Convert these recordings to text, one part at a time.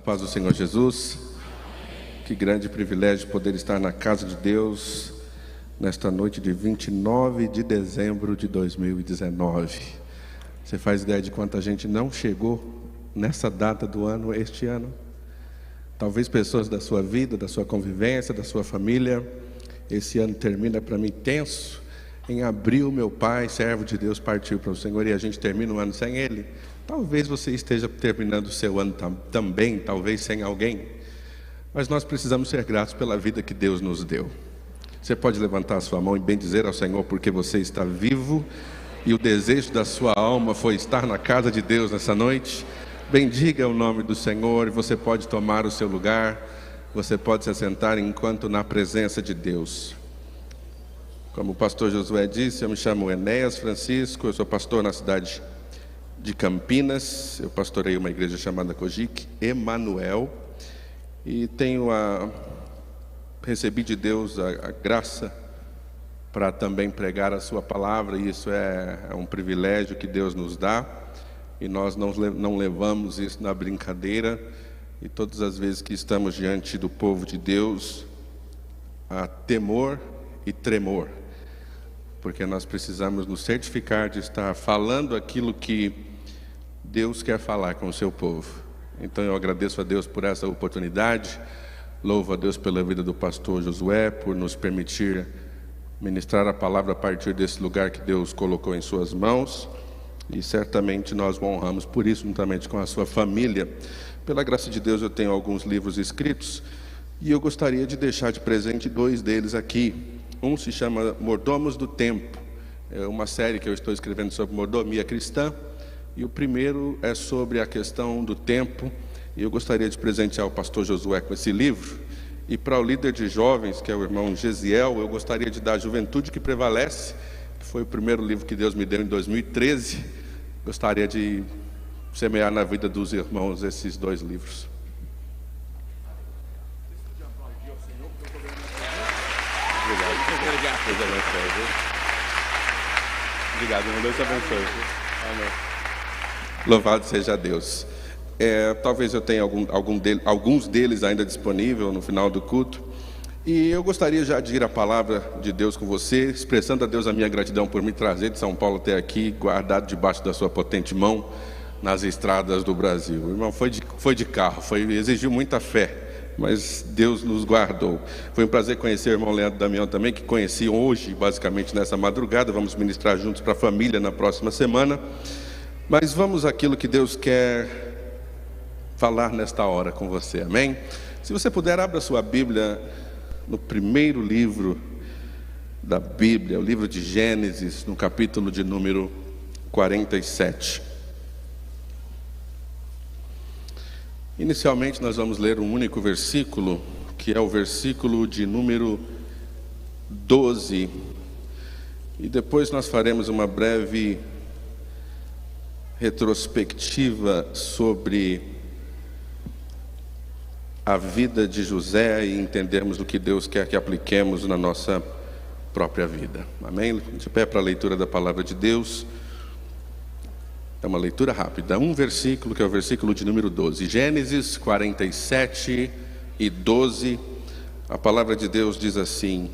paz do Senhor Jesus. Que grande privilégio poder estar na casa de Deus nesta noite de 29 de dezembro de 2019. Você faz ideia de quanta gente não chegou nessa data do ano, este ano? Talvez pessoas da sua vida, da sua convivência, da sua família. Esse ano termina para mim tenso. Em abril, meu pai, servo de Deus, partiu para o Senhor e a gente termina o ano sem ele. Talvez você esteja terminando o seu ano também, talvez sem alguém. Mas nós precisamos ser gratos pela vida que Deus nos deu. Você pode levantar a sua mão e bendizer ao Senhor porque você está vivo e o desejo da sua alma foi estar na casa de Deus nessa noite. Bendiga o nome do Senhor e você pode tomar o seu lugar. Você pode se assentar enquanto na presença de Deus. Como o pastor Josué disse, eu me chamo Enéas Francisco, eu sou pastor na cidade de Campinas. Eu pastorei uma igreja chamada Cogic Emanuel e recebi de Deus a graça para também pregar a sua palavra, e isso é um privilégio que Deus nos dá, e nós não levamos isso na brincadeira. E todas as vezes que estamos diante do povo de Deus, há temor e tremor, porque nós precisamos nos certificar de estar falando aquilo que Deus quer falar com o seu povo. Então eu agradeço a Deus por essa oportunidade, louvo a Deus pela vida do pastor Josué, por nos permitir ministrar a palavra a partir desse lugar que Deus colocou em suas mãos, e certamente nós o honramos por isso, juntamente com a sua família. Pela graça de Deus eu tenho alguns livros escritos, e eu gostaria de deixar de presente 2 deles aqui. Um se chama Mordomos do Tempo, é uma série que eu estou escrevendo sobre mordomia cristã, e o primeiro é sobre a questão do tempo, e eu gostaria de presentear o pastor Josué com esse livro. E para o líder de jovens, que é o irmão Gesiel, eu gostaria de dar A Juventude que Prevalece, que foi o primeiro livro que Deus me deu em 2013. Gostaria de semear na vida dos irmãos esses 2 livros. Obrigado, irmão. Deus te abençoe. Amém. Louvado seja Deus. Talvez eu tenha alguns deles ainda disponível no final do culto. E eu gostaria já de ir a palavra de Deus com você, expressando a Deus a minha gratidão por me trazer de São Paulo até aqui, guardado debaixo da sua potente mão nas estradas do Brasil. O irmão foi de carro, exigiu muita fé, mas Deus nos guardou. Foi um prazer conhecer o irmão Leandro Damião também, que conheci hoje, basicamente nessa madrugada. Vamos ministrar juntos para a família na próxima semana. Mas vamos àquilo que Deus quer falar nesta hora com você, amém? Se você puder, abra sua Bíblia no primeiro livro da Bíblia, o livro de Gênesis, no capítulo de número 47. Inicialmente nós vamos ler um único versículo, que é o versículo de número 12, e depois nós faremos uma breve retrospectiva sobre a vida de José e entendermos o que Deus quer que apliquemos na nossa própria vida. Amém? De pé para a leitura da palavra de Deus. É uma leitura rápida. Um versículo, que é o versículo de número 12. Gênesis 47 e 12. A palavra de Deus diz assim: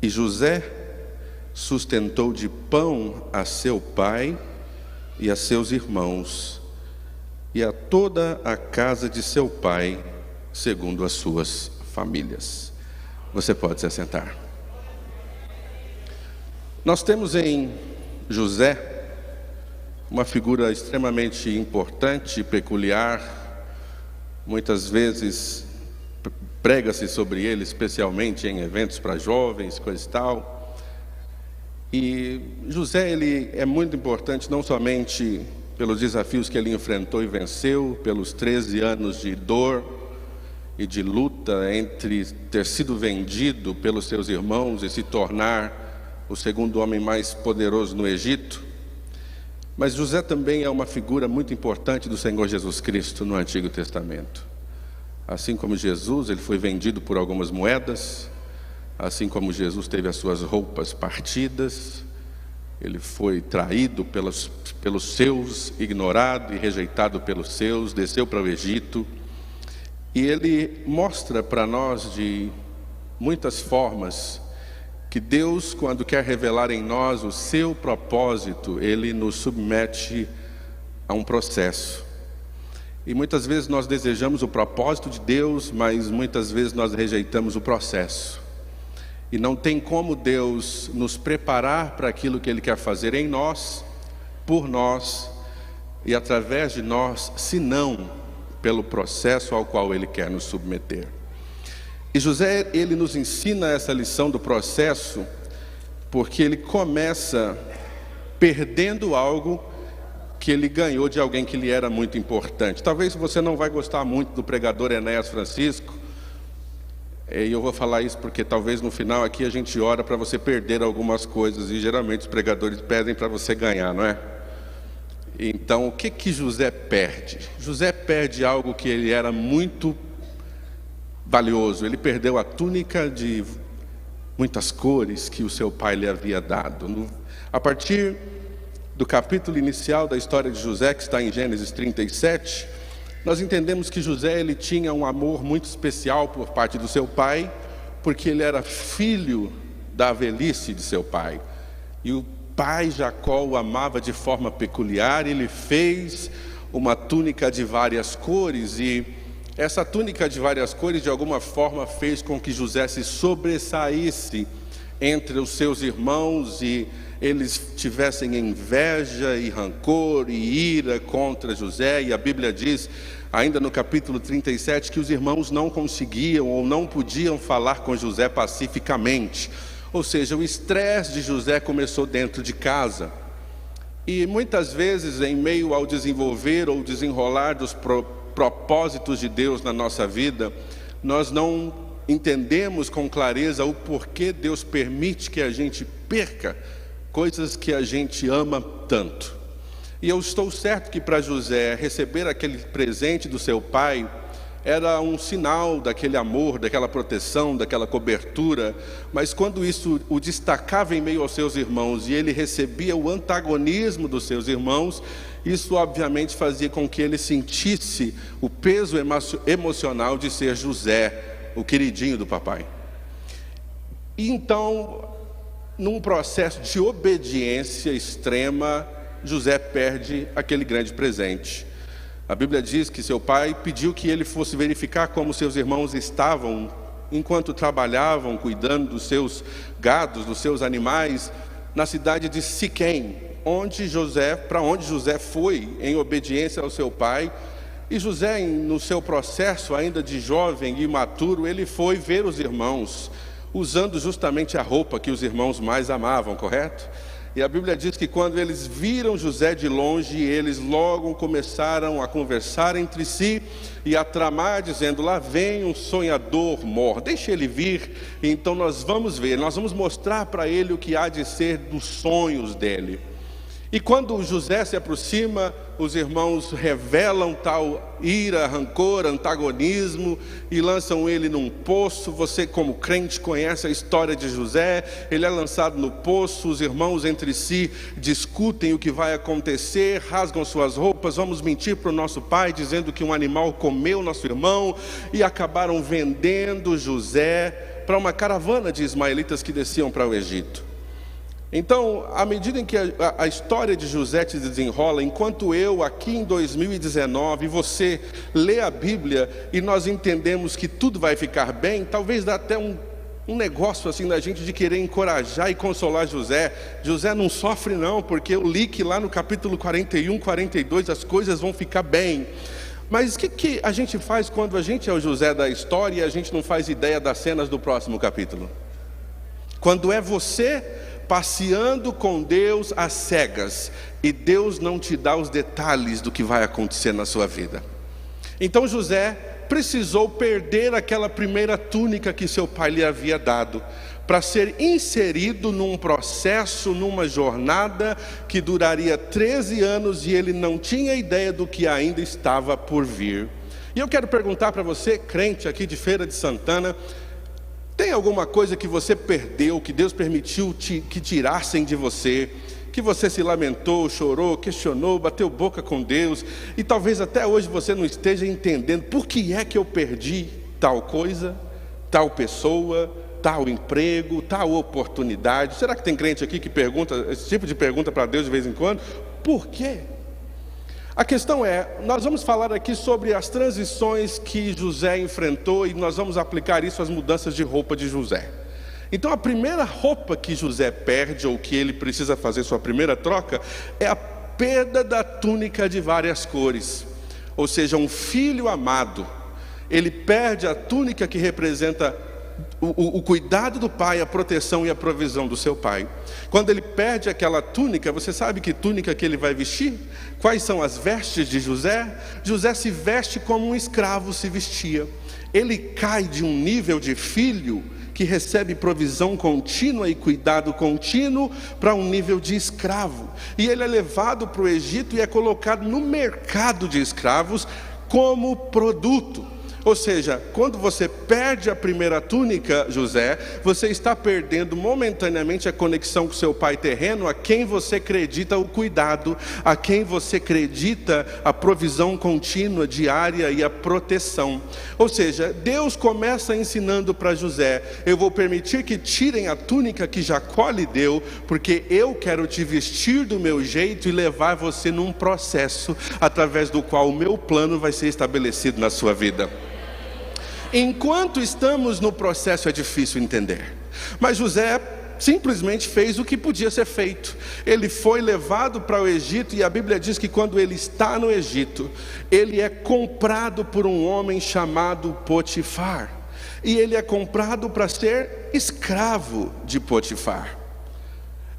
E José sustentou de pão a seu pai e a seus irmãos, e a toda a casa de seu pai, segundo as suas famílias. Você pode se assentar. Nós temos em José uma figura extremamente importante e peculiar. Muitas vezes prega-se sobre ele, especialmente em eventos para jovens, coisa e tal. E José, ele é muito importante não somente pelos desafios que ele enfrentou e venceu, pelos 13 anos de dor e de luta entre ter sido vendido pelos seus irmãos e se tornar o segundo homem mais poderoso no Egito. Mas José também é uma figura muito importante do Senhor Jesus Cristo no Antigo Testamento. Assim como Jesus, ele foi vendido por algumas moedas. Assim como Jesus teve as suas roupas partidas, ele foi traído pelos seus, ignorado e rejeitado pelos seus, desceu para o Egito. E ele mostra para nós de muitas formas que Deus, quando quer revelar em nós o seu propósito, Ele nos submete a um processo. E muitas vezes nós desejamos o propósito de Deus, mas muitas vezes nós rejeitamos o processo. E não tem como Deus nos preparar para aquilo que Ele quer fazer em nós, por nós e através de nós, senão pelo processo ao qual Ele quer nos submeter. E José, ele nos ensina essa lição do processo, porque ele começa perdendo algo que ele ganhou de alguém que lhe era muito importante. Talvez você não vai gostar muito do pregador Enéas Francisco, e eu vou falar isso porque talvez no final aqui a gente ora para você perder algumas coisas, e geralmente os pregadores pedem para você ganhar, não é? Então, o que José perde? José perde algo que ele era muito valioso. Ele perdeu a túnica de muitas cores que o seu pai lhe havia dado. A partir do capítulo inicial da história de José, que está em Gênesis 37, nós entendemos que José, ele tinha um amor muito especial por parte do seu pai, porque ele era filho da velhice de seu pai. E o pai Jacó o amava de forma peculiar, e ele fez uma túnica de várias cores, e essa túnica de várias cores de alguma forma fez com que José se sobressaísse entre os seus irmãos, e eles tivessem inveja e rancor e ira contra José. E a Bíblia diz, ainda no capítulo 37, que os irmãos não conseguiam ou não podiam falar com José pacificamente. Ou seja, o estresse de José começou dentro de casa. E muitas vezes, em meio ao desenvolver ou desenrolar dos propósitos de Deus na nossa vida, nós não entendemos com clareza o porquê Deus permite que a gente perca coisas que a gente ama tanto. E eu estou certo que para José receber aquele presente do seu pai era um sinal daquele amor, daquela proteção, daquela cobertura, mas quando isso o destacava em meio aos seus irmãos e ele recebia o antagonismo dos seus irmãos, isso obviamente fazia com que ele sentisse o peso emocional de ser José, o queridinho do papai. E então, num processo de obediência extrema, José perde aquele grande presente. A Bíblia diz que seu pai pediu que ele fosse verificar como seus irmãos estavam enquanto trabalhavam, cuidando dos seus gados, dos seus animais, na cidade de Siquém, para onde José foi em obediência ao seu pai. E José, no seu processo ainda de jovem e imaturo, ele foi ver os irmãos, usando justamente a roupa que os irmãos mais amavam, correto? E a Bíblia diz que quando eles viram José de longe, eles logo começaram a conversar entre si e a tramar, dizendo: lá vem um sonhador mor, deixa ele vir, então nós vamos ver, nós vamos mostrar para ele o que há de ser dos sonhos dele. E quando José se aproxima, os irmãos revelam tal ira, rancor, antagonismo e lançam ele num poço. Você, como crente, conhece a história de José. Ele é lançado no poço, os irmãos entre si discutem o que vai acontecer, rasgam suas roupas, vamos mentir para o nosso pai, dizendo que um animal comeu nosso irmão, e acabaram vendendo José para uma caravana de ismaelitas que desciam para o Egito. Então, à medida em que a história de José se desenrola, enquanto eu aqui em 2019, você lê a Bíblia e nós entendemos que tudo vai ficar bem, talvez dá até um negócio assim da gente de querer encorajar e consolar José. José não sofre não, porque eu li que lá no capítulo 41, 42 as coisas vão ficar bem. Mas o que a gente faz quando a gente é o José da história e a gente não faz ideia das cenas do próximo capítulo? Quando é você passeando com Deus às cegas, e Deus não te dá os detalhes do que vai acontecer na sua vida. Então José precisou perder aquela primeira túnica que seu pai lhe havia dado, para ser inserido num processo, numa jornada que duraria 13 anos, e ele não tinha ideia do que ainda estava por vir. E eu quero perguntar para você, crente aqui de Feira de Santana, tem alguma coisa que você perdeu, que Deus permitiu que tirassem de você, que você se lamentou, chorou, questionou, bateu boca com Deus, e talvez até hoje você não esteja entendendo por que é que eu perdi tal coisa, tal pessoa, tal emprego, tal oportunidade. Será que tem crente aqui que pergunta esse tipo de pergunta para Deus de vez em quando? Por quê? A questão é, nós vamos falar aqui sobre as transições que José enfrentou e nós vamos aplicar isso às mudanças de roupa de José. Então a primeira roupa que José perde, ou que ele precisa fazer sua primeira troca, é a perda da túnica de várias cores. Ou seja, um filho amado, ele perde a túnica que representa o cuidado do pai, a proteção e a provisão do seu pai. Quando ele perde aquela túnica, você sabe que túnica que ele vai vestir? Quais são as vestes de José? José se veste como um escravo se vestia. Ele cai de um nível de filho que recebe provisão contínua e cuidado contínuo para um nível de escravo. E ele é levado para o Egito e é colocado no mercado de escravos como produto. Ou seja, quando você perde a primeira túnica, José, você está perdendo momentaneamente a conexão com seu pai terreno, a quem você acredita o cuidado, a quem você acredita a provisão contínua, diária e a proteção. Ou seja, Deus começa ensinando para José: eu vou permitir que tirem a túnica que Jacó lhe deu, porque eu quero te vestir do meu jeito e levar você num processo através do qual o meu plano vai ser estabelecido na sua vida. Enquanto estamos no processo é difícil entender, mas José simplesmente fez o que podia ser feito. Ele foi levado para o Egito, e a Bíblia diz que quando ele está no Egito, ele é comprado por um homem chamado Potifar, e ele é comprado para ser escravo de Potifar.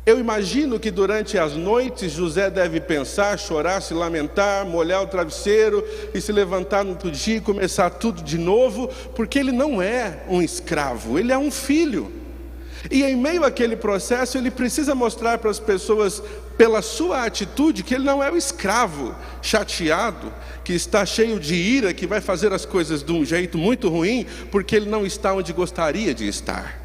Eu imagino que durante as noites José deve pensar, chorar, se lamentar, molhar o travesseiro e se levantar no outro dia e começar tudo de novo, porque ele não é um escravo, ele é um filho. E em meio àquele processo ele precisa mostrar para as pessoas, pela sua atitude, que ele não é o escravo chateado, que está cheio de ira, que vai fazer as coisas de um jeito muito ruim, porque ele não está onde gostaria de estar.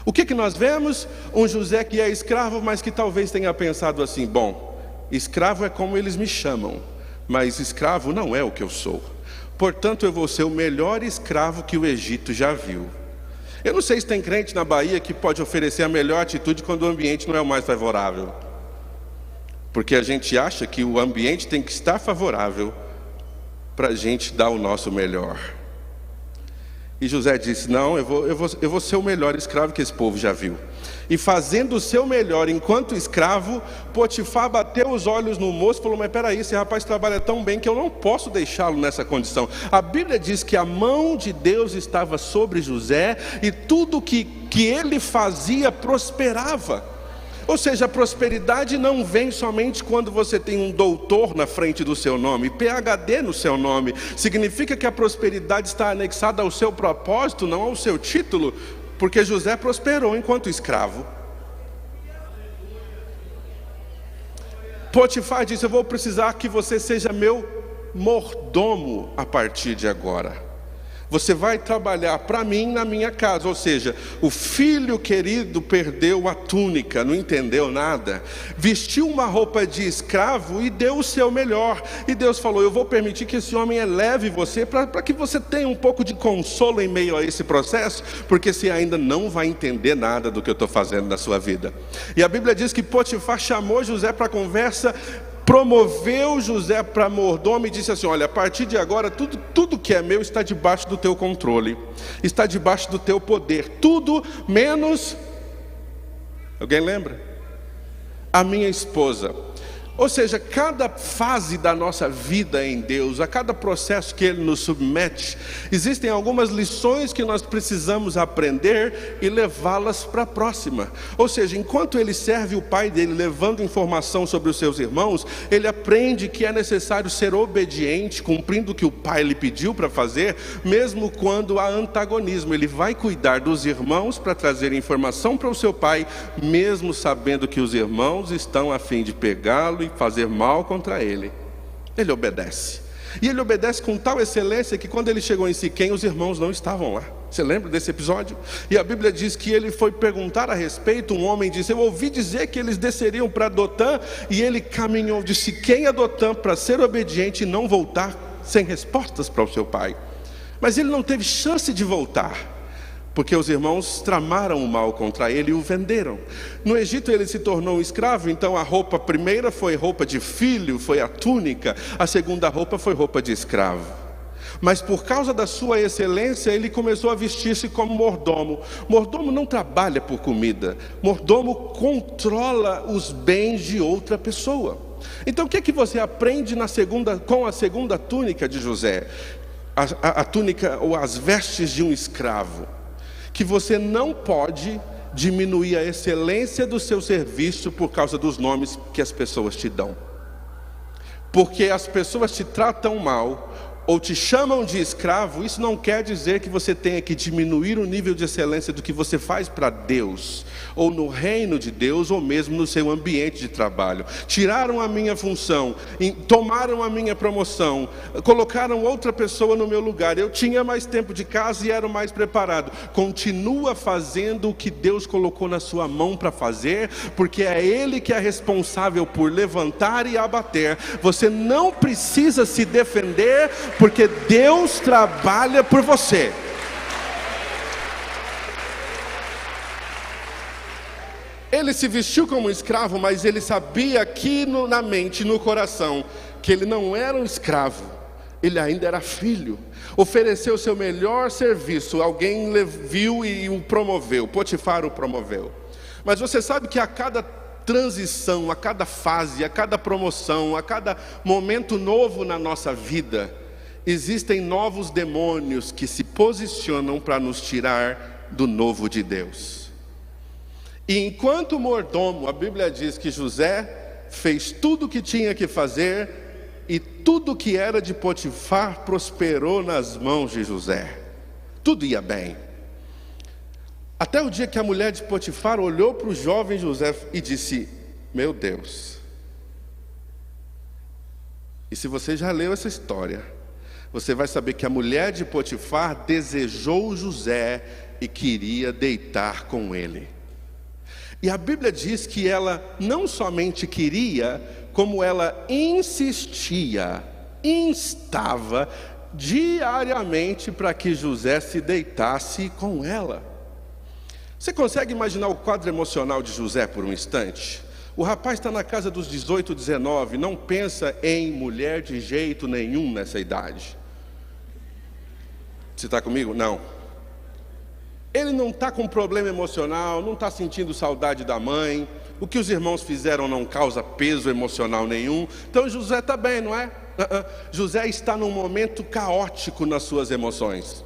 O que nós vemos? Um José que é escravo, mas que talvez tenha pensado assim: bom, escravo é como eles me chamam, mas escravo não é o que eu sou. Portanto, eu vou ser o melhor escravo que o Egito já viu. Eu não sei se tem crente na Bahia que pode oferecer a melhor atitude quando o ambiente não é o mais favorável. Porque a gente acha que o ambiente tem que estar favorável para a gente dar o nosso melhor. E José disse: não, eu vou ser o melhor escravo que esse povo já viu. E fazendo o seu melhor enquanto escravo, Potifar bateu os olhos no moço e falou: mas peraí, esse rapaz trabalha tão bem que eu não posso deixá-lo nessa condição. A Bíblia diz que a mão de Deus estava sobre José, e tudo que ele fazia prosperava. Ou seja, a prosperidade não vem somente quando você tem um doutor na frente do seu nome, PhD no seu nome. Significa que a prosperidade está anexada ao seu propósito, não ao seu título, porque José prosperou enquanto escravo. Potifar disse: eu vou precisar que você seja meu mordomo a partir de agora. Você vai trabalhar para mim na minha casa. Ou seja, o filho querido perdeu a túnica, não entendeu nada, vestiu uma roupa de escravo e deu o seu melhor. E Deus falou: eu vou permitir que esse homem eleve você, para que você tenha um pouco de consolo em meio a esse processo, porque você ainda não vai entender nada do que eu estou fazendo na sua vida. E a Bíblia diz que Potifar chamou José para a conversa, promoveu José para mordomo e disse assim: olha, a partir de agora tudo que é meu está debaixo do teu controle, está debaixo do teu poder, tudo menos, alguém lembra? A minha esposa. Ou seja, cada fase da nossa vida em Deus, a cada processo que Ele nos submete, existem algumas lições que nós precisamos aprender e levá-las para a próxima. Ou seja, enquanto ele serve o pai dele, levando informação sobre os seus irmãos, ele aprende que é necessário ser obediente, cumprindo o que o pai lhe pediu para fazer, mesmo quando há antagonismo. Ele vai cuidar dos irmãos para trazer informação para o seu pai, mesmo sabendo que os irmãos estão a fim de pegá-lo e fazer mal contra ele. Ele obedece. E ele obedece com tal excelência que quando ele chegou em Siquém, os irmãos não estavam lá. Você lembra desse episódio? E a Bíblia diz que ele foi perguntar a respeito. Um homem disse: eu ouvi dizer que eles desceriam para Dotã. E ele caminhou de Siquém a Dotã para ser obediente e não voltar sem respostas para o seu pai. Mas ele não teve chance de voltar, porque os irmãos tramaram o mal contra ele e o venderam. No Egito ele se tornou um escravo. Então a roupa primeira foi roupa de filho, foi a túnica. A segunda roupa foi roupa de escravo. Mas por causa da sua excelência, ele começou a vestir-se como mordomo. Mordomo não trabalha por comida. Mordomo controla os bens de outra pessoa. Então o que é que você aprende com a segunda túnica de José? A túnica ou as vestes de um escravo. Que você não pode diminuir a excelência do seu serviço por causa dos nomes que as pessoas te dão. Porque as pessoas te tratam mal ou te chamam de escravo, isso não quer dizer que você tenha que diminuir o nível de excelência do que você faz para Deus, ou no reino de Deus, ou mesmo no seu ambiente de trabalho. Tiraram a minha função, tomaram a minha promoção, colocaram outra pessoa no meu lugar. Eu tinha mais tempo de casa e era mais preparado. Continua fazendo o que Deus colocou na sua mão para fazer, porque é Ele que é responsável por levantar e abater. Você não precisa se defender, porque Deus trabalha por você. Ele se vestiu como escravo, mas ele sabia aqui na mente, no coração, que ele não era um escravo, ele ainda era filho. Ofereceu o seu melhor serviço, alguém viu e o promoveu, Potifar o promoveu. Mas você sabe que a cada transição, a cada fase, a cada promoção, a cada momento novo na nossa vida, existem novos demônios que se posicionam para nos tirar do novo de Deus. E enquanto mordomo, a Bíblia diz que José fez tudo o que tinha que fazer, e tudo que era de Potifar prosperou nas mãos de José. Tudo ia bem. Até o dia que a mulher de Potifar olhou para o jovem José e disse: meu Deus. E se você já leu essa história, você vai saber que a mulher de Potifar desejou José e queria deitar com ele. E a Bíblia diz que ela não somente queria, como ela insistia, instava diariamente para que José se deitasse com ela. Você consegue imaginar o quadro emocional de José por um instante? O rapaz está na casa dos 18, 19, não pensa em mulher de jeito nenhum nessa idade. Você está comigo? Não. Ele não está com problema emocional, não está sentindo saudade da mãe. O que os irmãos fizeram não causa peso emocional nenhum. Então José está bem, não é? José está num momento caótico nas suas emoções.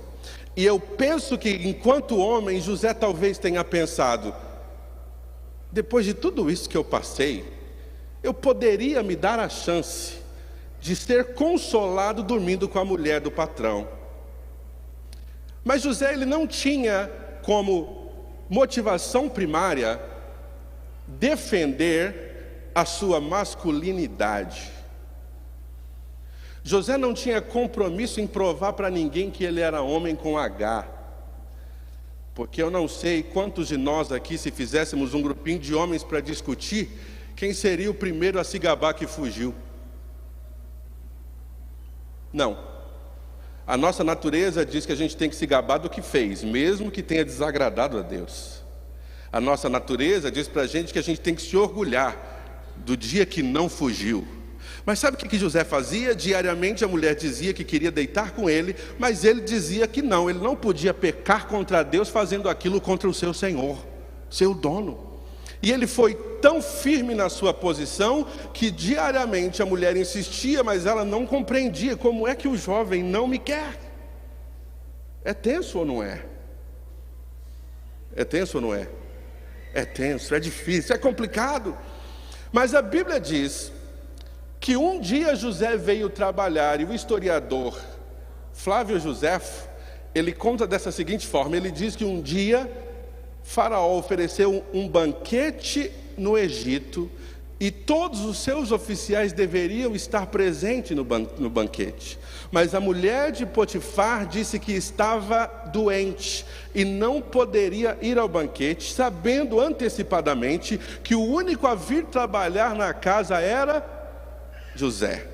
E eu penso que enquanto homem, José talvez tenha pensado: depois de tudo isso que eu passei, eu poderia me dar a chance de ser consolado dormindo com a mulher do patrão. Mas José, ele não tinha como motivação primária defender a sua masculinidade. José não tinha compromisso em provar para ninguém que ele era homem com H. Porque eu não sei quantos de nós aqui, se fizéssemos um grupinho de homens para discutir, quem seria o primeiro a se gabar que fugiu? Não. A nossa natureza diz que a gente tem que se gabar do que fez, mesmo que tenha desagradado a Deus. A nossa natureza diz para a gente que a gente tem que se orgulhar do dia que não fugiu. Mas sabe o que José fazia? Diariamente a mulher dizia que queria deitar com ele, mas ele dizia que não, ele não podia pecar contra Deus fazendo aquilo contra o seu Senhor, seu dono. E ele foi tão firme na sua posição que diariamente a mulher insistia, mas ela não compreendia. Como é que o jovem não me quer? É tenso ou não é? É tenso ou não é? É tenso, é difícil, é complicado. Mas a Bíblia diz que um dia José veio trabalhar, e o historiador Flávio Joséfo, ele conta dessa seguinte forma: ele diz que um dia Faraó ofereceu um banquete no Egito, e todos os seus oficiais deveriam estar presentes no banquete. Mas a mulher de Potifar disse que estava doente e não poderia ir ao banquete, sabendo antecipadamente que o único a vir trabalhar na casa era José.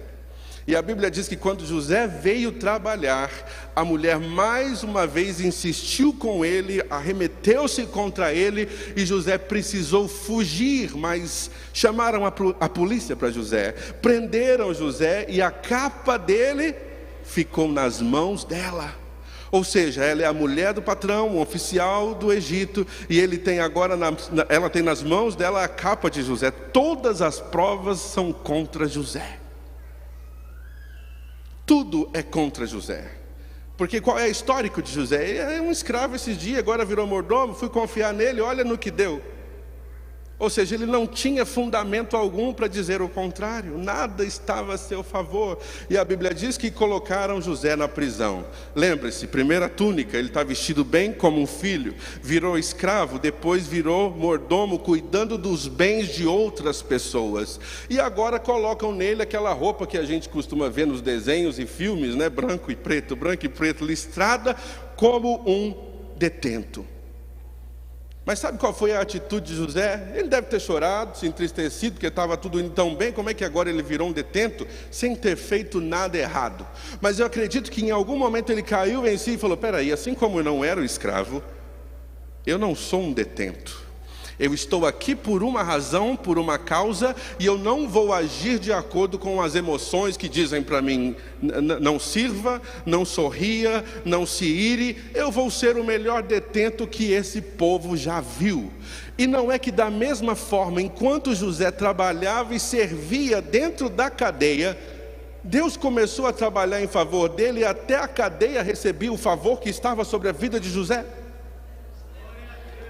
E a Bíblia diz que quando José veio trabalhar, a mulher mais uma vez insistiu com ele, arremeteu-se contra ele, e José precisou fugir, mas chamaram a polícia para José, prenderam José, e a capa dele ficou nas mãos dela. Ou seja, ela é a mulher do patrão, um oficial do Egito, e ele tem agora ela tem nas mãos dela a capa de José. Todas as provas são contra José. Tudo é contra José. Porque qual é o histórico de José? Ele é um escravo esses dias, agora virou mordomo, fui confiar nele, olha no que deu. Ou seja, ele não tinha fundamento algum para dizer o contrário, nada estava a seu favor. E a Bíblia diz que colocaram José na prisão. Lembre-se, primeira túnica, ele está vestido bem como um filho, virou escravo, depois virou mordomo, cuidando dos bens de outras pessoas. E agora colocam nele aquela roupa que a gente costuma ver nos desenhos e filmes, né? Branco e preto, listrada como um detento. Mas sabe qual foi a atitude de José? Ele deve ter chorado, se entristecido, porque estava tudo indo tão bem. Como é que agora ele virou um detento, sem ter feito nada errado? Mas eu acredito que em algum momento ele caiu em si e falou: peraí, assim como eu não era um escravo, eu não sou um detento. Eu estou aqui por uma razão, por uma causa, e eu não vou agir de acordo com as emoções que dizem para mim: não sirva, não sorria, não se ire. Eu vou ser o melhor detento que esse povo já viu. E não é que da mesma forma, enquanto José trabalhava e servia dentro da cadeia, Deus começou a trabalhar em favor dele, e até a cadeia recebia o favor que estava sobre a vida de José.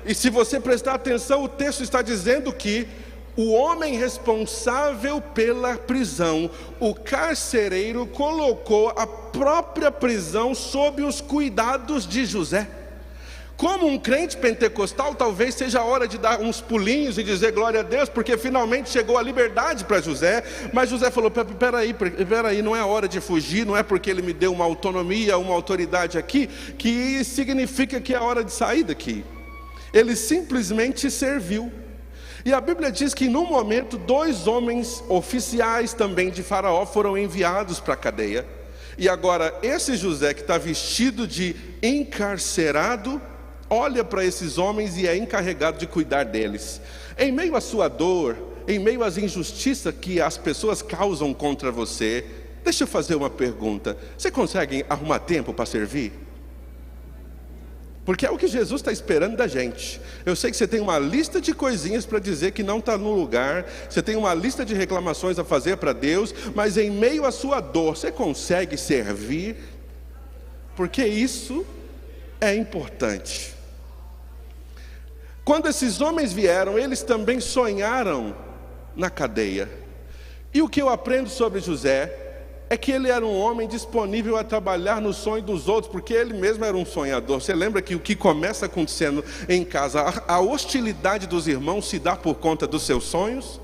E se você prestar atenção, o texto está dizendo que o homem responsável pela prisão, o carcereiro, colocou a própria prisão sob os cuidados de José. Como um crente pentecostal, talvez seja a hora de dar uns pulinhos e dizer glória a Deus, porque finalmente chegou a liberdade para José. Mas José falou: peraí, não é hora de fugir, não é porque ele me deu uma autonomia, uma autoridade aqui, que significa que é hora de sair daqui. Ele simplesmente serviu. E a Bíblia diz que num momento 2 homens oficiais também de Faraó foram enviados para a cadeia. E agora esse José, que está vestido de encarcerado, olha para esses homens e é encarregado de cuidar deles. Em meio à sua dor, em meio às injustiças que as pessoas causam contra você, deixa eu fazer uma pergunta: você consegue arrumar tempo para servir? Porque é o que Jesus está esperando da gente. Eu sei que você tem uma lista de coisinhas para dizer que não está no lugar, você tem uma lista de reclamações a fazer para Deus, mas em meio à sua dor, você consegue servir? Porque isso é importante. Quando esses homens vieram, eles também sonharam na cadeia. E o que eu aprendo sobre José é que ele era um homem disponível a trabalhar no sonho dos outros, porque ele mesmo era um sonhador. Você lembra que o que começa acontecendo em casa, a hostilidade dos irmãos se dá por conta dos seus sonhos?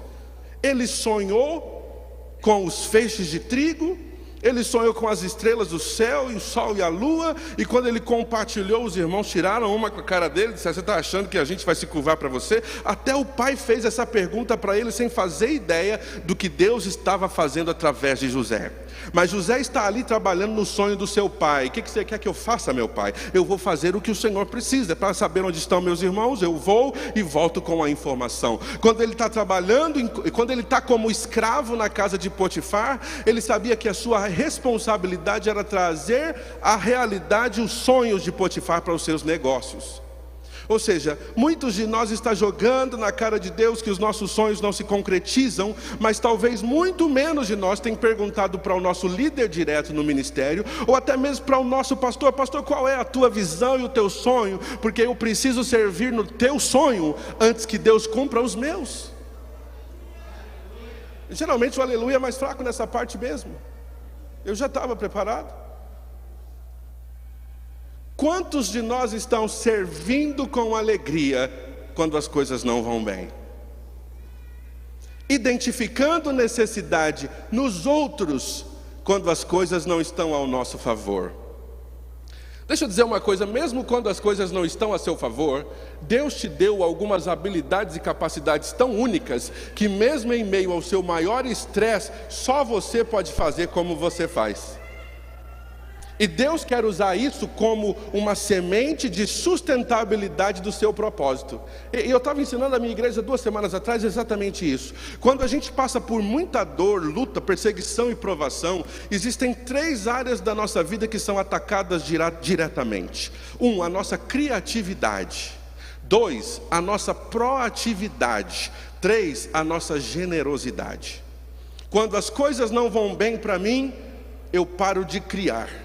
Ele sonhou com os feixes de trigo, ele sonhou com as estrelas do céu, e o sol e a lua, e quando ele compartilhou, os irmãos tiraram uma com a cara dele, disseram: você está achando que a gente vai se curvar para você? Até o pai fez essa pergunta para ele, sem fazer ideia do que Deus estava fazendo através de José. Mas José está ali trabalhando no sonho do seu pai. O que você quer que eu faça, meu pai? Eu vou fazer o que o Senhor precisa. Para saber onde estão meus irmãos, eu vou e volto com a informação. Quando ele está trabalhando, quando ele está como escravo na casa de Potifar, ele sabia que a sua responsabilidade era trazer à realidade os sonhos de Potifar para os seus negócios. Ou seja, muitos de nós estão jogando na cara de Deus que os nossos sonhos não se concretizam, mas talvez muito menos de nós tem perguntado para o nosso líder direto no ministério, ou até mesmo para o nosso pastor: pastor, qual é a tua visão e o teu sonho? Porque eu preciso servir no teu sonho antes que Deus cumpra os meus. Geralmente o aleluia é mais fraco nessa parte mesmo. Eu já estava preparado. Quantos de nós estão servindo com alegria quando as coisas não vão bem? identificando necessidade nos outros quando as coisas não estão ao nosso favor. Deixa eu dizer uma coisa, mesmo quando as coisas não estão a seu favor, Deus te deu algumas habilidades e capacidades tão únicas, que mesmo em meio ao seu maior estresse, só você pode fazer como você faz. E Deus quer usar isso como uma semente de sustentabilidade do seu propósito. E eu estava ensinando a minha igreja 2 semanas atrás exatamente isso. Quando a gente passa por muita dor, luta, perseguição e provação, existem 3 áreas da nossa vida que são atacadas diretamente. 1, a nossa criatividade. 2, a nossa proatividade. 3, a nossa generosidade. Quando as coisas não vão bem para mim, eu paro de criar.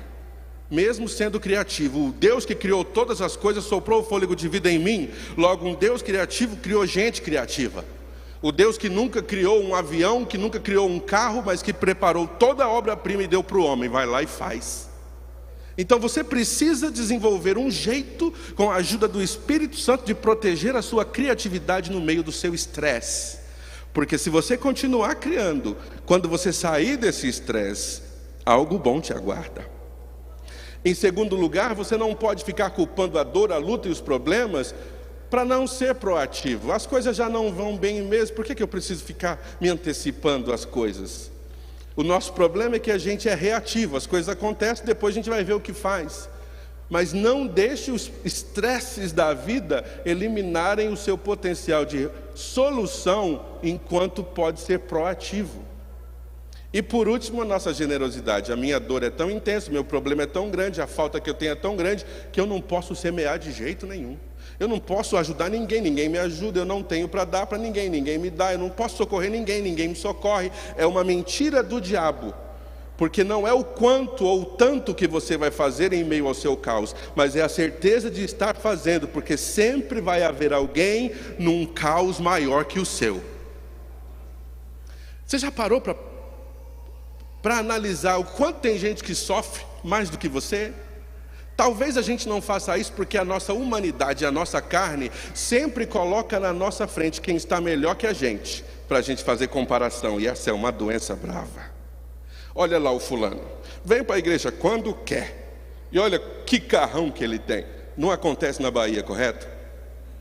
Mesmo sendo criativo, o Deus que criou todas as coisas soprou o fôlego de vida em mim. Logo, um Deus criativo criou gente criativa. O Deus que nunca criou um avião, que nunca criou um carro, mas que preparou toda a obra-prima e deu para o homem, vai lá e faz. Então você precisa desenvolver um jeito, com a ajuda do Espírito Santo, de proteger a sua criatividade no meio do seu estresse. Porque se você continuar criando, quando você sair desse estresse, algo bom te aguarda. Em segundo lugar, você não pode ficar culpando a dor, a luta e os problemas para não ser proativo. As coisas já não vão bem mesmo, por que eu preciso ficar me antecipando às coisas? O nosso problema é que a gente é reativo, as coisas acontecem, depois a gente vai ver o que faz. Mas não deixe os estresses da vida eliminarem o seu potencial de solução enquanto pode ser proativo. E por último, a nossa generosidade. A minha dor é tão intensa, meu problema é tão grande, a falta que eu tenho é tão grande, que eu não posso semear de jeito nenhum. Eu não posso ajudar ninguém, ninguém me ajuda, eu não tenho para dar para ninguém, ninguém me dá, eu não posso socorrer ninguém, ninguém me socorre. É uma mentira do diabo, porque não é o quanto ou o tanto que você vai fazer em meio ao seu caos, mas é a certeza de estar fazendo, porque sempre vai haver alguém num caos maior que o seu. Você já parou para analisar o quanto tem gente que sofre mais do que você? Talvez a gente não faça isso porque a nossa humanidade, a nossa carne, sempre coloca na nossa frente quem está melhor que a gente, para a gente fazer comparação, e essa é uma doença brava. Olha lá o fulano, vem para a igreja quando quer, e olha que carrão que ele tem. Não acontece na Bahia, correto?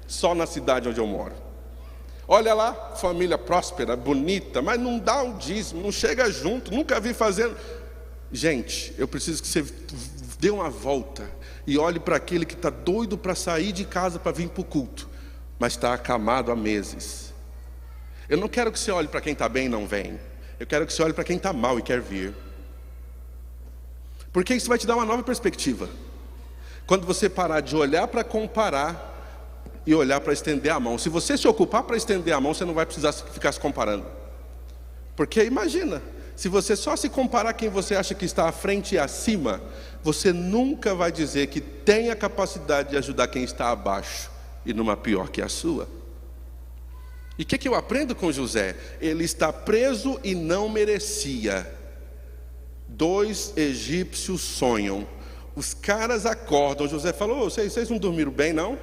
Só na cidade onde eu moro. Olha lá, família próspera, bonita, mas não dá um dízimo, não chega junto, nunca vi fazendo. Gente, eu preciso que você dê uma volta e olhe para aquele que está doido para sair de casa para vir para o culto, mas está acamado há meses. Eu não quero que você olhe para quem está bem e não vem. Eu quero que você olhe para quem está mal e quer vir. Porque isso vai te dar uma nova perspectiva. Quando você parar de olhar para comparar e olhar para estender a mão. Se você se ocupar para estender a mão, você não vai precisar ficar se comparando. Porque imagina, se você só se comparar quem você acha que está à frente e acima, você nunca vai dizer que tem a capacidade de ajudar quem está abaixo e numa pior que a sua. E o que eu aprendo com José? Ele está preso e não merecia. 2 egípcios sonham. Os caras acordam. José falou: vocês não dormiram bem, não?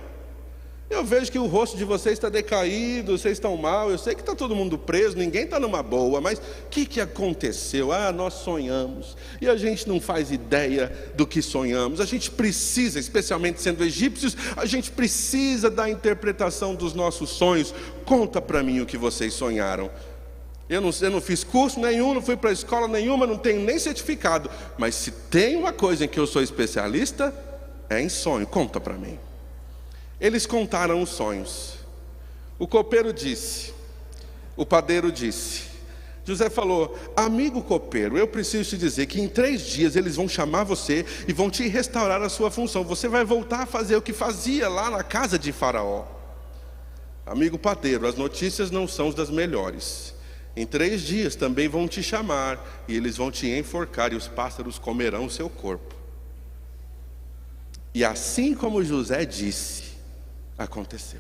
Eu vejo que o rosto de vocês está decaído, vocês estão mal, eu sei que está todo mundo preso, ninguém está numa boa, mas o que aconteceu? Nós sonhamos, e a gente não faz ideia do que sonhamos. A gente precisa, especialmente sendo egípcios, a gente precisa da interpretação dos nossos sonhos. Conta para mim o que vocês sonharam. Eu não fiz curso nenhum, não fui para escola nenhuma, não tenho nem certificado, mas se tem uma coisa em que eu sou especialista, é em sonho. Conta para mim. Eles contaram os sonhos. O copeiro disse, o padeiro disse. José falou: amigo copeiro, eu preciso te dizer que em 3 dias eles vão chamar você e vão te restaurar a sua função. Você vai voltar a fazer o que fazia lá na casa de Faraó. Amigo padeiro, as notícias não são das melhores. Em 3 dias também vão te chamar e eles vão te enforcar e os pássaros comerão o seu corpo. E assim como José disse, aconteceu.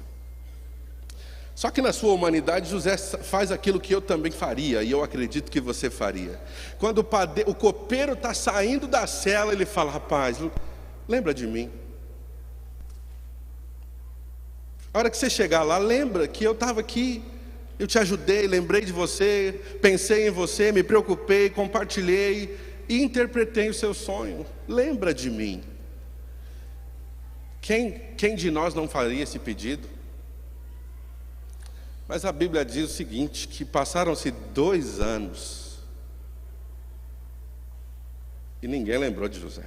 Só que na sua humanidade, José faz aquilo que eu também faria, e eu acredito que você faria. Quando o copeiro está saindo da cela, ele fala: rapaz, lembra de mim. A hora que você chegar lá, lembra que eu estava aqui Eu te ajudei, lembrei de você, pensei em você, me preocupei, compartilhei e interpretei o seu sonho. Lembra de mim. Quem de nós não faria esse pedido? Mas a Bíblia diz o seguinte, que passaram-se 2 anos e ninguém lembrou de José.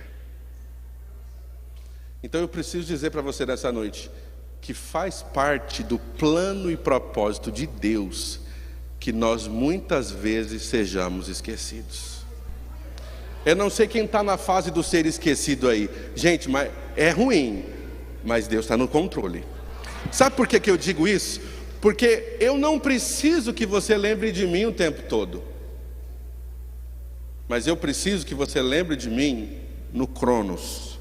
Então eu preciso dizer para você nessa noite, que faz parte do plano e propósito de Deus, que nós muitas vezes sejamos esquecidos. Eu não sei quem está na fase do ser esquecido aí. Gente, mas é ruim, mas Deus está no controle. Sabe por que eu digo isso? Porque eu não preciso que você lembre de mim o tempo todo, mas eu preciso que você lembre de mim no Cronos,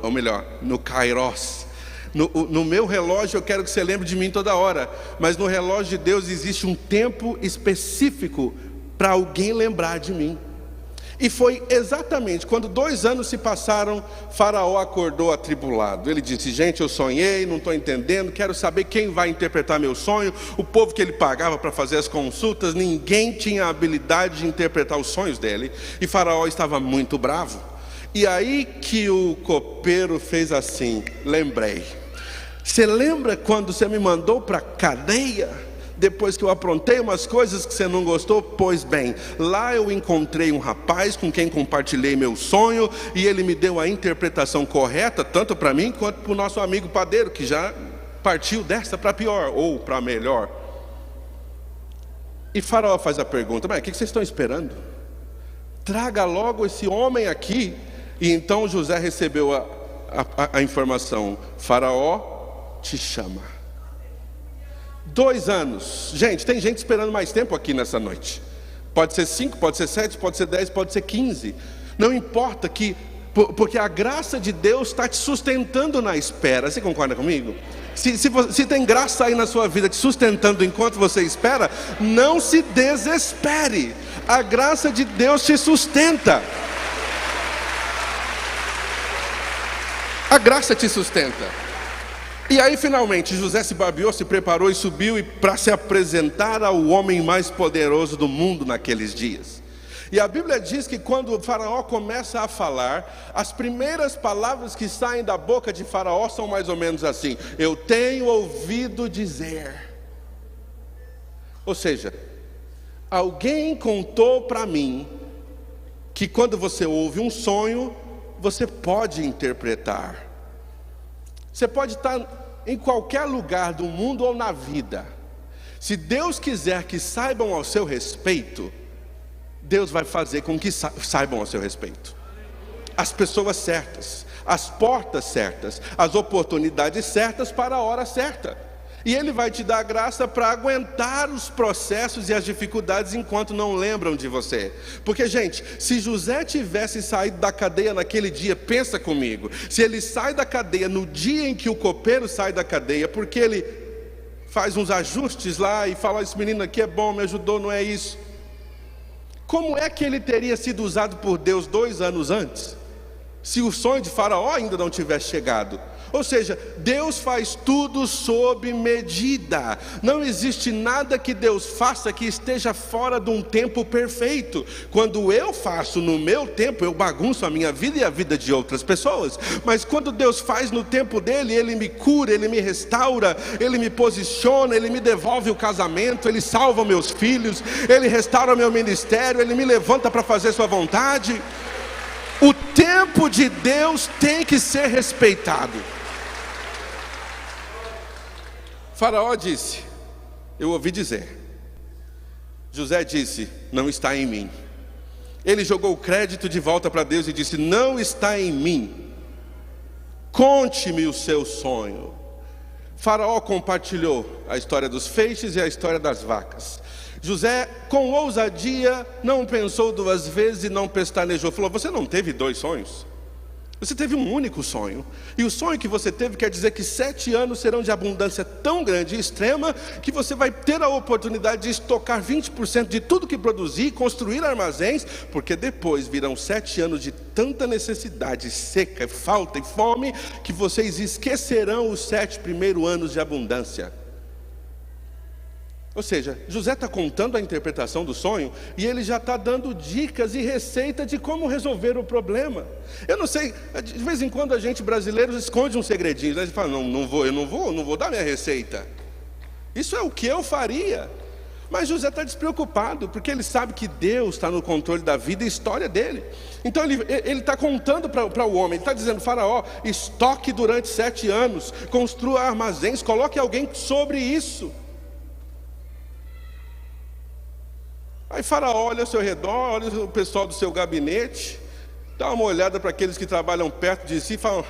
ou melhor, no Kairos. No meu relógio eu quero que você lembre de mim toda hora, mas no relógio de Deus existe um tempo específico para alguém lembrar de mim. E foi exatamente quando 2 anos se passaram, Faraó acordou atribulado. Ele disse: gente, eu sonhei, não estou entendendo, quero saber quem vai interpretar meu sonho. O povo que ele pagava para fazer as consultas, ninguém tinha a habilidade de interpretar os sonhos dele. E Faraó estava muito bravo. E aí que o copeiro fez assim: lembrei. Você lembra quando você me mandou para a cadeia? Depois que eu aprontei umas coisas que você não gostou? Pois bem, lá eu encontrei um rapaz com quem compartilhei meu sonho, e ele me deu a interpretação correta, tanto para mim quanto para o nosso amigo padeiro, que já partiu dessa para pior, ou para melhor. E Faraó faz a pergunta: mas o que vocês estão esperando? Traga logo esse homem aqui. E então José recebeu a informação: Faraó te chama. 2 anos. Gente, tem gente esperando mais tempo aqui nessa noite. Pode ser 5, pode ser 7, pode ser 10, pode ser 15. Não importa, porque a graça de Deus está te sustentando na espera. Você concorda comigo? Se tem graça aí na sua vida te sustentando enquanto você espera, não se desespere. A graça de Deus te sustenta. A graça te sustenta. E aí finalmente José se barbeou, se preparou e subiu para se apresentar ao homem mais poderoso do mundo naqueles dias. E a Bíblia diz que quando o Faraó começa a falar, as primeiras palavras que saem da boca de Faraó são mais ou menos assim: eu tenho ouvido dizer. Ou seja, alguém contou para mim que quando você ouve um sonho, você pode interpretar. Você pode estar em qualquer lugar do mundo ou na vida. Se Deus quiser que saibam ao seu respeito, Deus vai fazer com que saibam ao seu respeito. As pessoas certas, as portas certas, as oportunidades certas para a hora certa. E Ele vai te dar graça para aguentar os processos e as dificuldades enquanto não lembram de você. Porque, gente, se José tivesse saído da cadeia naquele dia, pensa comigo, se ele sai da cadeia no dia em que o copeiro sai da cadeia, porque ele faz uns ajustes lá e fala: esse menino aqui é bom, me ajudou, não é isso. Como é que ele teria sido usado por Deus 2 anos antes, se o sonho de Faraó ainda não tivesse chegado? Ou seja, Deus faz tudo sob medida. Não existe nada que Deus faça que esteja fora de um tempo perfeito. Quando eu faço no meu tempo, eu bagunço a minha vida e a vida de outras pessoas. Mas quando Deus faz no tempo dele, Ele me cura, Ele me restaura, Ele me posiciona, Ele me devolve o casamento, Ele salva meus filhos, Ele restaura meu ministério, Ele me levanta para fazer sua vontade. O tempo de Deus tem que ser respeitado. Faraó disse: eu ouvi dizer. José disse: não está em mim. Ele jogou o crédito de volta para Deus e disse: não está em mim. Conte-me o seu sonho. Faraó compartilhou a história dos feixes e a história das vacas. José, com ousadia, não pensou 2 vezes e não pestanejou. Falou: você não teve 2 sonhos? Você teve um único sonho. E o sonho que você teve quer dizer que 7 anos serão de abundância tão grande e extrema, que você vai ter a oportunidade de estocar 20% de tudo que produzir, construir armazéns, porque depois virão 7 anos de tanta necessidade, seca, falta e fome, que vocês esquecerão os 7 primeiros anos de abundância. Ou seja, José está contando a interpretação do sonho e ele já está dando dicas e receita de como resolver o problema. Eu não sei, de vez em quando a gente brasileiro esconde um segredinho, né? A gente fala, eu não vou dar minha receita. Isso é o que eu faria. Mas José está despreocupado, porque ele sabe que Deus está no controle da vida e história dele. Então ele está contando para o homem, ele está dizendo, Faraó, estoque durante 7 anos, construa armazéns, coloque alguém sobre isso. Aí Faraó olha ao seu redor, olha o pessoal do seu gabinete, dá uma olhada para aqueles que trabalham perto de si e fala,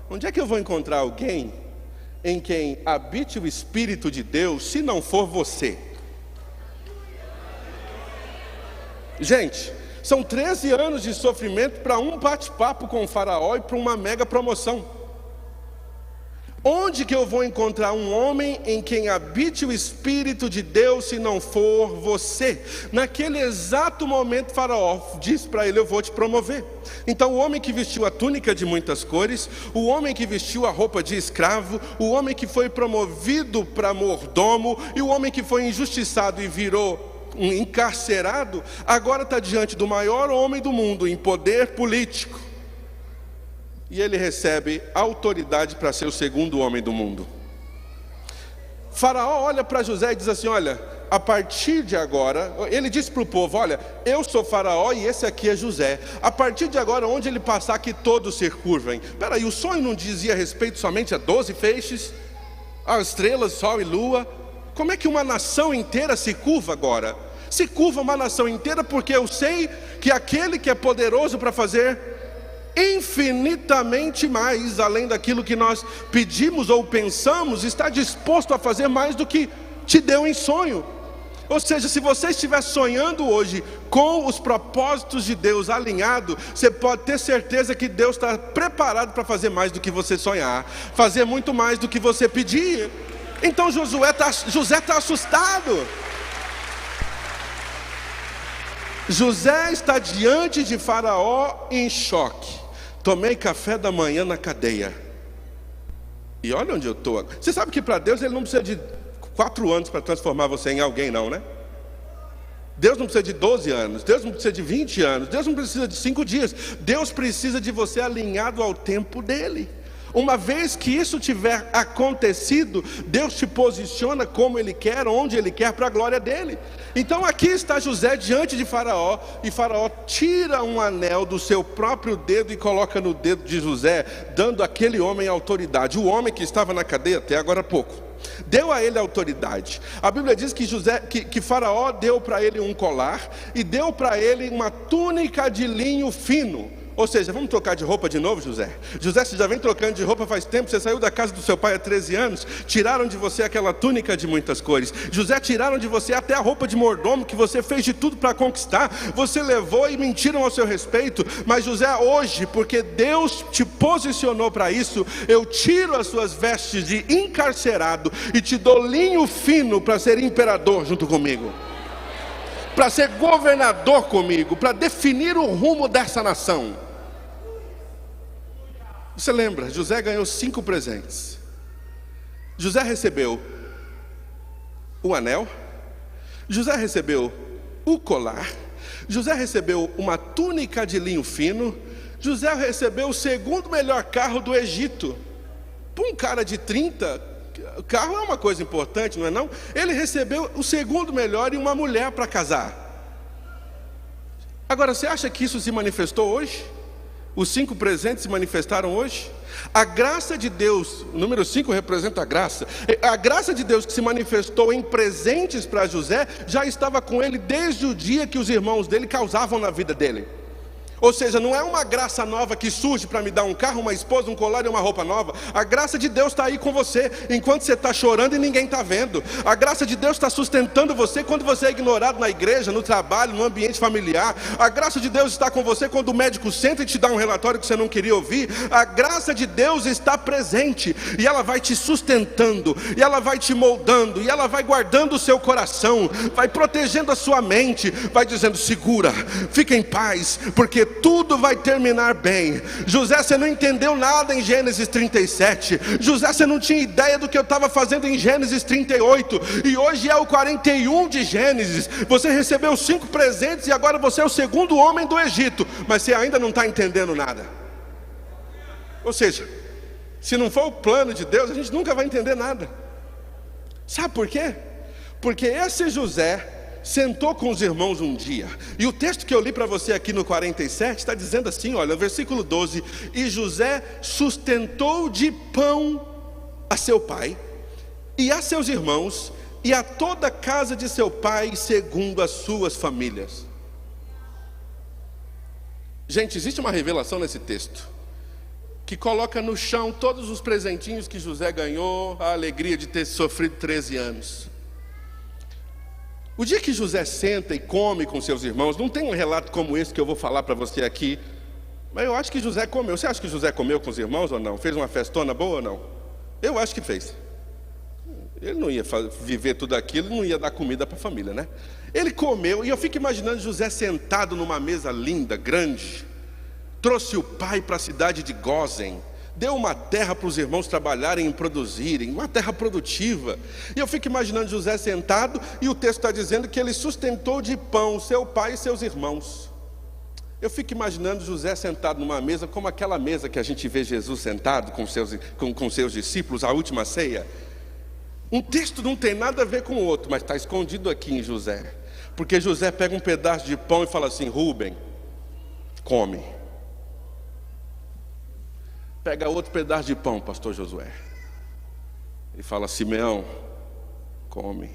onde é que eu vou encontrar alguém em quem habite o Espírito de Deus, se não for você? Gente, são 13 anos de sofrimento para um bate-papo com o Faraó e para uma mega promoção. Onde que eu vou encontrar um homem em quem habite o Espírito de Deus se não for você? Naquele exato momento Faraó disse para ele, eu vou te promover. Então o homem que vestiu a túnica de muitas cores, o homem que vestiu a roupa de escravo, o homem que foi promovido para mordomo e o homem que foi injustiçado e virou um encarcerado, agora está diante do maior homem do mundo em poder político. E ele recebe autoridade para ser o segundo homem do mundo. Faraó olha para José e diz assim, olha, a partir de agora, ele disse para o povo, olha, eu sou Faraó e esse aqui é José. A partir de agora, onde ele passar, que todos se curvem. Espera aí, o sonho não dizia respeito somente a 12 feixes, as estrelas, sol e lua? Como é que uma nação inteira se curva agora? Se curva uma nação inteira porque eu sei que aquele que é poderoso para fazer infinitamente mais, além daquilo que nós pedimos ou pensamos, está disposto a fazer mais do que te deu em sonho. Ou seja, se você estiver sonhando hoje com os propósitos de Deus alinhado, você pode ter certeza que Deus está preparado para fazer mais do que você sonhar, fazer muito mais do que você pedir. Então José está assustado. José está diante de Faraó em choque. Tomei café da manhã na cadeia. E olha onde eu estou. Você sabe que para Deus ele não precisa de 4 anos para transformar você em alguém, não, né? Deus não precisa de 12 anos, Deus não precisa de 20 anos, Deus não precisa de 5 dias. Deus precisa de você alinhado ao tempo dele. Uma vez que isso tiver acontecido, Deus te posiciona como Ele quer, onde Ele quer, para a glória dEle. Então aqui está José diante de Faraó, e Faraó tira um anel do seu próprio dedo e coloca no dedo de José, dando àquele homem autoridade. O homem que estava na cadeia até agora há pouco, deu a ele autoridade. A Bíblia diz que Faraó deu para ele um colar, e deu para ele uma túnica de linho fino. Ou seja, vamos trocar de roupa de novo, José? José, você já vem trocando de roupa faz tempo. Você saiu da casa do seu pai há 13 anos. Tiraram de você aquela túnica de muitas cores. José, tiraram de você até a roupa de mordomo, que você fez de tudo para conquistar. Você levou e mentiram ao seu respeito. Mas José, hoje, porque Deus te posicionou para isso, eu tiro as suas vestes de encarcerado e te dou linho fino para ser imperador junto comigo, para ser governador comigo, para definir o rumo dessa nação. Você lembra, José ganhou 5 presentes. José recebeu o anel, José recebeu o colar, José recebeu uma túnica de linho fino, José recebeu o segundo melhor carro do Egito. Para um cara de 30, o carro é uma coisa importante, não é não? Ele recebeu o segundo melhor e uma mulher para casar. Agora, você acha que isso se manifestou hoje? Os 5 presentes se manifestaram hoje? A graça de Deus, o número 5 representa a graça. A graça de Deus que se manifestou em presentes para José, já estava com ele desde o dia que os irmãos dele causavam na vida dele. Ou seja, não é uma graça nova que surge para me dar um carro, uma esposa, um colar e uma roupa nova. A graça de Deus está aí com você, enquanto você está chorando e ninguém está vendo. A graça de Deus está sustentando você quando você é ignorado na igreja, no trabalho, no ambiente familiar. A graça de Deus está com você quando o médico senta e te dá um relatório que você não queria ouvir. A graça de Deus está presente, e ela vai te sustentando, e ela vai te moldando, e ela vai guardando o seu coração, vai protegendo a sua mente, vai dizendo, segura, fica em paz, porque tudo vai terminar bem. José, você não entendeu nada em Gênesis 37. José, você não tinha ideia do que eu estava fazendo em Gênesis 38. E hoje é o 41 de Gênesis. Você recebeu 5 presentes e agora você é o segundo homem do Egito, mas você ainda não está entendendo nada. Ou seja, se não for o plano de Deus, a gente nunca vai entender nada. Sabe por quê? Porque esse José sentou com os irmãos um dia, e o texto que eu li para você aqui no 47 está dizendo assim, olha, no versículo 12: e José sustentou de pão a seu pai e a seus irmãos e a toda a casa de seu pai segundo as suas famílias. Gente, existe uma revelação nesse texto que coloca no chão todos os presentinhos que José ganhou, a alegria de ter sofrido 13 anos. O dia que José senta e come com seus irmãos, não tem um relato como esse que eu vou falar para você aqui, mas eu acho que José comeu. Você acha que José comeu com os irmãos ou não? Fez uma festona boa ou não? Eu acho que fez. Ele não ia viver tudo aquilo, não ia dar comida para a família, né? Ele comeu, e eu fico imaginando José sentado numa mesa linda, grande. Trouxe o pai para a cidade de Gósen, deu uma terra para os irmãos trabalharem e produzirem, uma terra produtiva. E eu fico imaginando José sentado, e o texto está dizendo que ele sustentou de pão seu pai e seus irmãos. Eu fico imaginando José sentado numa mesa, como aquela mesa que a gente vê Jesus sentado com seus discípulos, a última ceia. Um texto não tem nada a ver com o outro, mas está escondido aqui em José. Porque José pega um pedaço de pão e fala assim: Rúben, come. Pega outro pedaço de pão, pastor Josué, e fala: Simeão, come.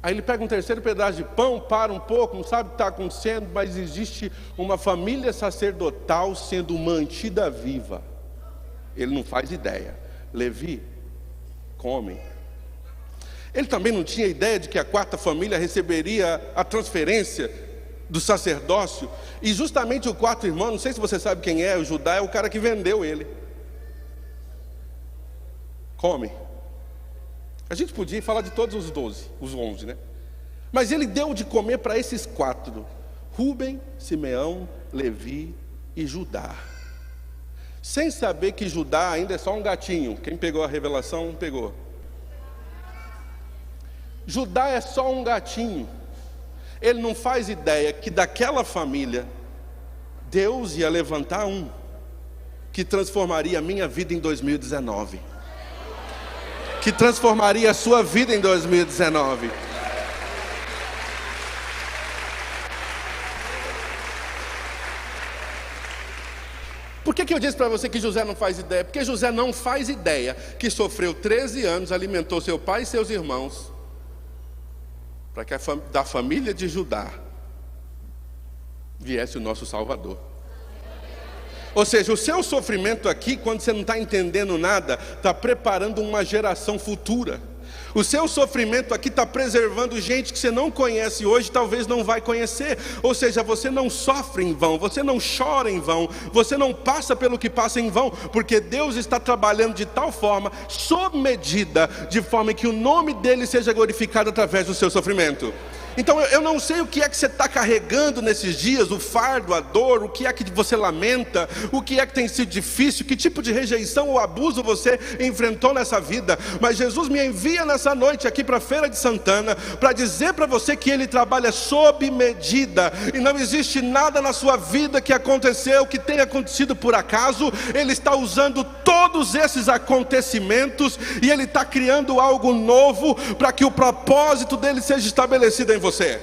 Aí ele pega um terceiro pedaço de pão, para um pouco, não sabe o que está acontecendo, mas existe uma família sacerdotal sendo mantida viva. Ele não faz ideia. Levi, come. Ele também não tinha ideia de que a quarta família receberia a transferência do sacerdócio, e justamente o quarto irmão, não sei se você sabe quem é, o Judá é o cara que vendeu ele. Come. A gente podia falar de todos os 12, os 11, né? Mas ele deu de comer para esses 4: Rúben, Simeão, Levi e Judá. Sem saber que Judá ainda é só um gatinho. Quem pegou a revelação, pegou. Judá é só um gatinho. Ele não faz ideia que daquela família Deus ia levantar um que transformaria a minha vida em 2019, que transformaria a sua vida em 2019. Por que eu disse para você que José não faz ideia? Porque José não faz ideia que sofreu 13 anos, alimentou seu pai e seus irmãos, para que da família de Judá viesse o nosso Salvador. Ou seja, o seu sofrimento aqui, quando você não está entendendo nada, está preparando uma geração futura. O seu sofrimento aqui está preservando gente que você não conhece hoje, talvez não vai conhecer. Ou seja, você não sofre em vão, você não chora em vão, você não passa pelo que passa em vão, porque Deus está trabalhando de tal forma, sob medida, de forma que o nome dele seja glorificado através do seu sofrimento. Então eu não sei o que é que você está carregando nesses dias, o fardo, a dor, o que é que você lamenta, o que é que tem sido difícil, que tipo de rejeição ou abuso você enfrentou nessa vida. Mas Jesus me envia nessa noite aqui para a Feira de Santana, para dizer para você que Ele trabalha sob medida, e não existe nada na sua vida que aconteceu, que tenha acontecido por acaso. Ele está usando todos esses acontecimentos, e Ele está criando algo novo, para que o propósito dele seja estabelecido em você.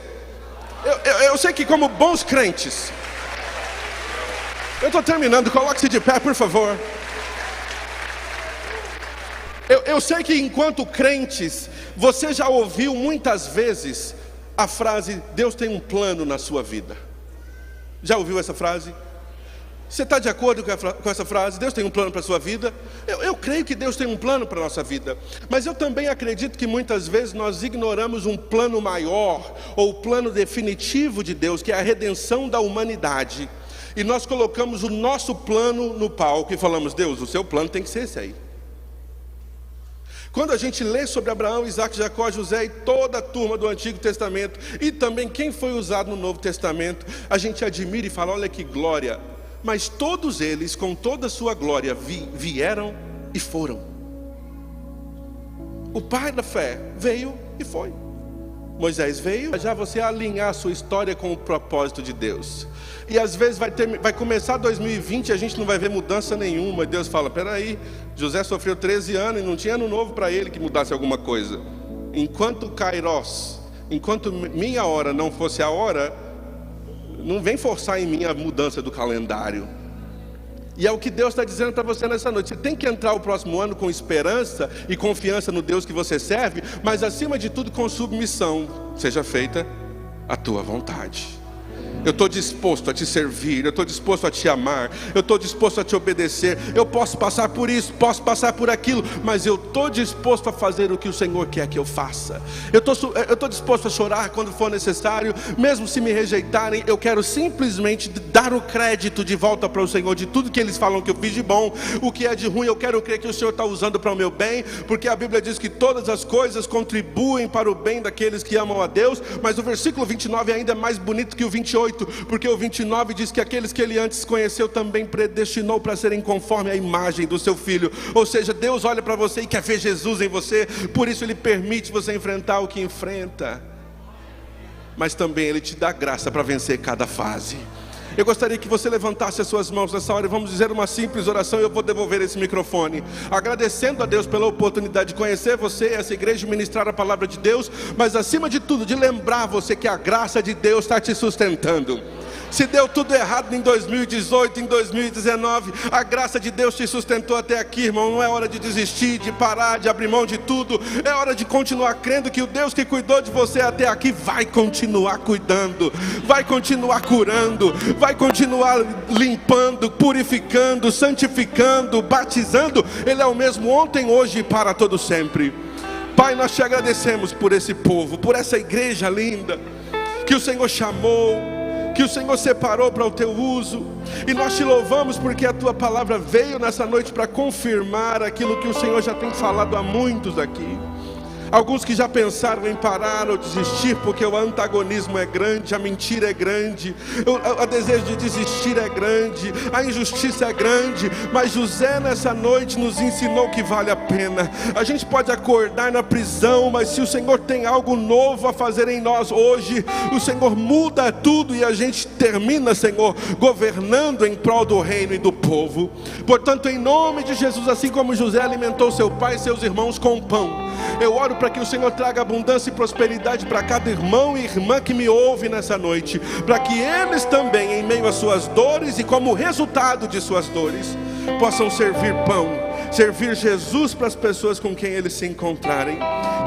Eu sei que como bons crentes, eu estou terminando, coloque-se de pé, por favor. Eu sei que enquanto crentes, você já ouviu muitas vezes a frase: Deus tem um plano na sua vida. Já ouviu essa frase? Você está de acordo com essa frase? Deus tem um plano para a sua vida? Eu creio que Deus tem um plano para a nossa vida, mas eu também acredito que muitas vezes nós ignoramos um plano maior, ou o plano definitivo de Deus, que é a redenção da humanidade, e nós colocamos o nosso plano no palco e falamos: Deus, o seu plano tem que ser esse aí. Quando a gente lê sobre Abraão, Isaac, Jacó, José e toda a turma do Antigo Testamento, e também quem foi usado no Novo Testamento, a gente admira e fala, olha que glória. Mas todos eles, com toda a sua glória, vieram e foram. O pai da fé veio e foi. Moisés veio, já você alinhar a sua história com o propósito de Deus. E às vezes vai começar 2020 e a gente não vai ver mudança nenhuma. E Deus fala, peraí, José sofreu 13 anos e não tinha ano novo para ele que mudasse alguma coisa. Enquanto Kairos, enquanto minha hora não fosse a hora, não vem forçar em mim a mudança do calendário. E é o que Deus está dizendo para você nessa noite. Você tem que entrar o próximo ano com esperança e confiança no Deus que você serve, mas acima de tudo com submissão. Seja feita a tua vontade. Eu estou disposto a te servir, eu estou disposto a te amar, eu estou disposto a te obedecer. Eu posso passar por isso, posso passar por aquilo, mas eu estou disposto a fazer o que o Senhor quer que eu faça. Eu estou disposto a chorar quando for necessário, mesmo se me rejeitarem. Eu quero simplesmente dar o crédito de volta para o Senhor de tudo que eles falam que eu fiz de bom. O que é de ruim eu quero crer que o Senhor está usando para o meu bem, porque a Bíblia diz que todas as coisas contribuem para o bem daqueles que amam a Deus. Mas o versículo 29 ainda é mais bonito que o 28, porque o 29 diz que aqueles que ele antes conheceu também predestinou para serem conforme a imagem do seu Filho. Ou seja, Deus olha para você e quer ver Jesus em você, por isso ele permite você enfrentar o que enfrenta, mas também ele te dá graça para vencer cada fase. Eu gostaria que você levantasse as suas mãos nessa hora e vamos dizer uma simples oração. Eu vou devolver esse microfone, agradecendo a Deus pela oportunidade de conhecer você, essa igreja, ministrar a palavra de Deus, mas acima de tudo, de lembrar você que a graça de Deus está te sustentando. Se deu tudo errado em 2018, em 2019, a graça de Deus te sustentou até aqui, irmão. Não é hora de desistir, de parar, de abrir mão de tudo. É hora de continuar crendo que o Deus que cuidou de você até aqui vai continuar cuidando, vai continuar curando, vai continuar limpando, purificando, santificando, batizando. Ele é o mesmo ontem, hoje e para todo sempre. Pai, nós te agradecemos por esse povo, por essa igreja linda que o Senhor chamou, que o Senhor separou para o teu uso, e nós te louvamos porque a tua palavra veio nessa noite para confirmar aquilo que o Senhor já tem falado a muitos aqui. Alguns que já pensaram em parar ou desistir, porque o antagonismo é grande, a mentira é grande, o desejo de desistir é grande, a injustiça é grande. Mas José nessa noite nos ensinou que vale a pena. A gente pode acordar na prisão, mas se o Senhor tem algo novo a fazer em nós hoje, o Senhor muda tudo e a gente termina, Senhor, governando em prol do reino e do povo. Portanto, em nome de Jesus, assim como José alimentou seu pai e seus irmãos com pão, eu oro para que o Senhor traga abundância e prosperidade para cada irmão e irmã que me ouve nessa noite, para que eles também, em meio às suas dores e como resultado de suas dores, possam servir pão, servir Jesus para as pessoas com quem eles se encontrarem.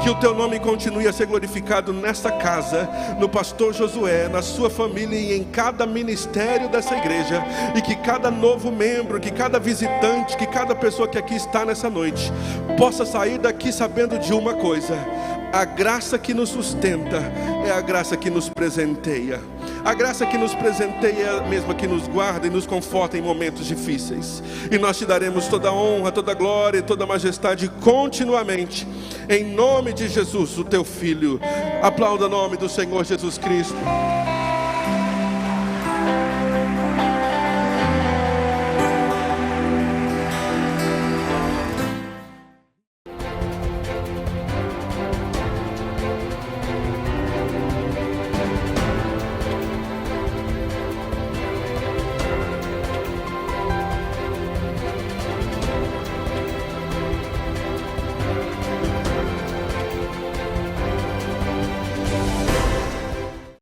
Que o teu nome continue a ser glorificado nessa casa, no pastor Josué, na sua família e em cada ministério dessa igreja, e que cada novo membro, que cada visitante, que cada pessoa que aqui está nessa noite possa sair daqui sabendo de uma coisa: a graça que nos sustenta é a graça que nos presenteia. A graça que nos presenteia é a mesma que nos guarda e nos conforta em momentos difíceis. E nós te daremos toda a honra, toda a glória e toda a majestade continuamente, em nome de Jesus, o teu Filho. Aplauda o nome do Senhor Jesus Cristo.